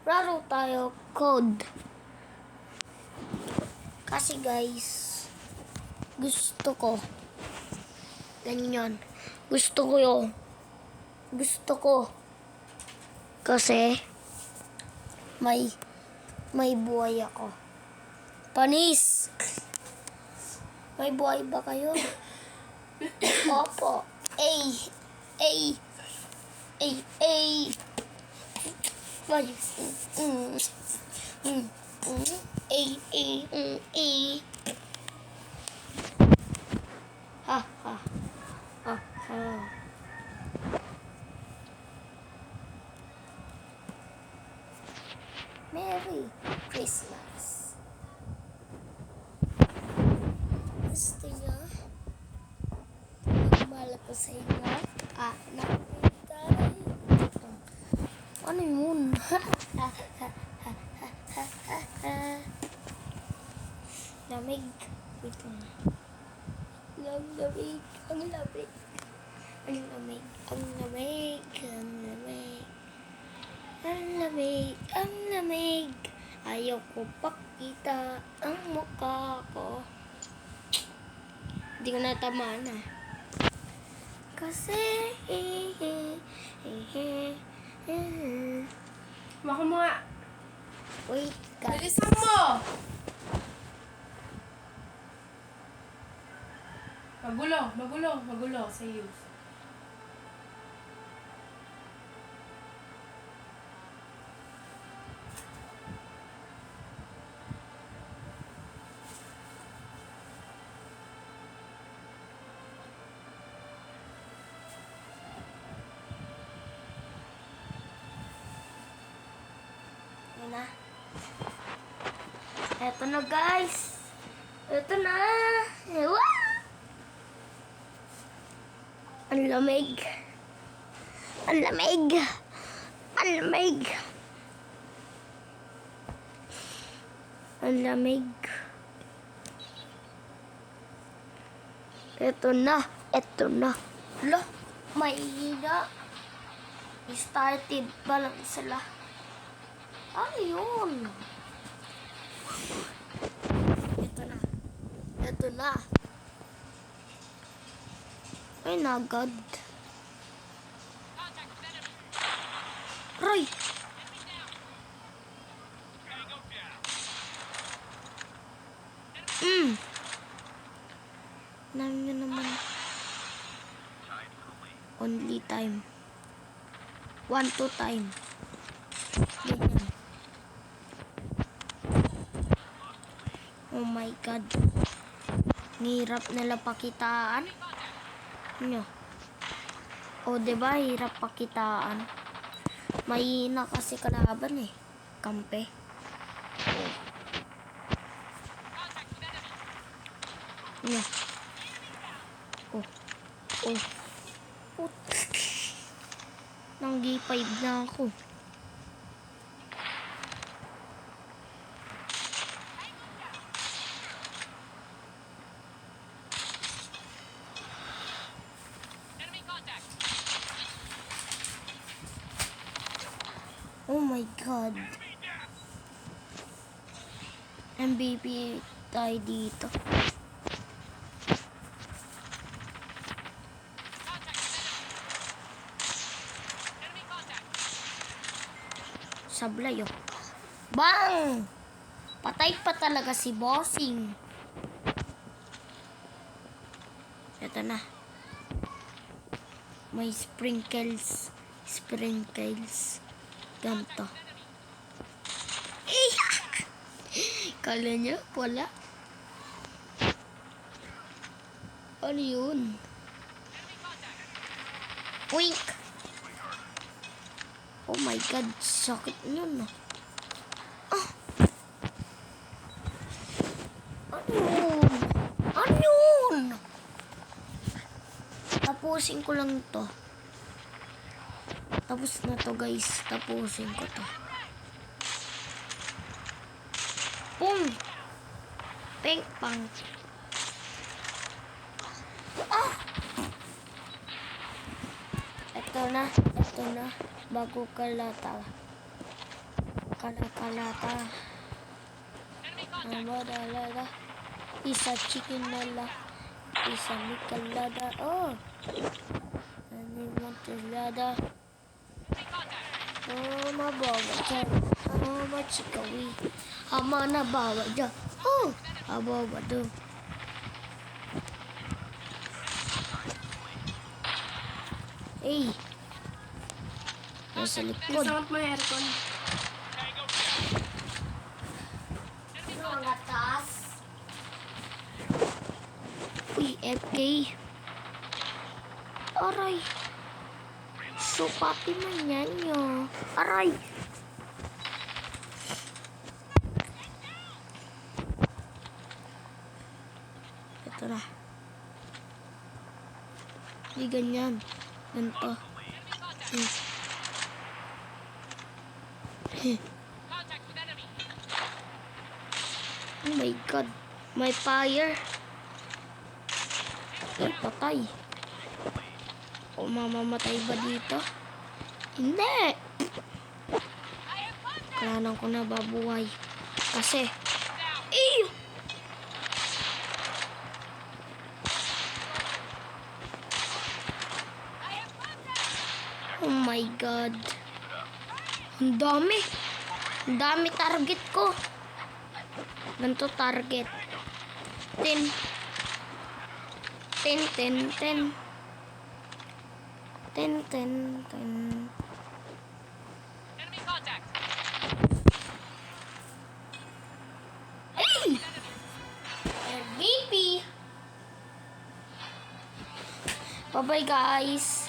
Laro tayo code. Kasi guys, gusto ko. Ganyan. Gusto ko yun. Gusto ko. Kasi, may buhay ako. Panis! May buhay ba kayo? Opo. Ay! Ay! Ay! Ay! Ay! Ay! Ha ha ha ha. Merry Christmas. Gusto nyo? Magmahal ko sa inyo. Nakitay. Ano yun? Lamig. Wait lang. Lamig. Ang lamig. Ang lamig. Ang lamig. Ang lamig. Ang lamig. Ang lamig. Ayaw ko pakita ang mukha ko. Hindi ko natamaan ah. Kasi Mako mo nga. wait guys. Bilisan mo! Magulo sa iyo. Yan na. Eto na guys. Eto na. Wow! Ang lamig. Ang lamig. Ang lamig. Ang lamig. Eto na. Eto na. Lo, may ina. Started pa lang sila. Ano yun? Ito na. Ito na. Ay, nagad. Roy! Nangyo naman. Only time. 1-2 time. Ganyan. Oh my God. Hirap nila pakitaan. Nyo. O, diba? Hirap pakitaan. Mahina kasi kalaban eh. Kampe. Nyo. Oh. Oh. Oh. Nang G5 na ako. Oh my God. MVP tayo dito. Sablay oh. Bang! Patay pa talaga si Bossing. Ito na. May sprinkles. Sprinkles. Ganto. Kala niya, wala. Ano yun? Wink! Oh my God, sakit yun. Ah! Ano yun? Ano yun? Tapusin ko lang to. Tapos na to guys. Tapusin ko to. Boom! Pink pang. Ah! Ito na. Bago ka lata. kalata. Amadalada. Isa chicken nala. Isa mikalada. Oh. Animantilada. Oh, mabawa dyan. Oh, machikawi. Ama na bawa dyan. Oh, abawa do. Eh. Nasa likod. Sangat mo yung aircon. Ang atas. Uy, FK. Aray. Supati man yan nyo. Aray. Ito na. Hindi ganyan. Ganito. Oh my god. May fire. Ay, patay. O mamamatay ba dito? Hindi. Kailangan ko na babuhay. Kasi. Ew! Oh my god. Ang dami. Ang dami target ko. Ganito target. 10. 10, 10, 10. 10, 10, 10. Hey! MVP! Bye-bye guys.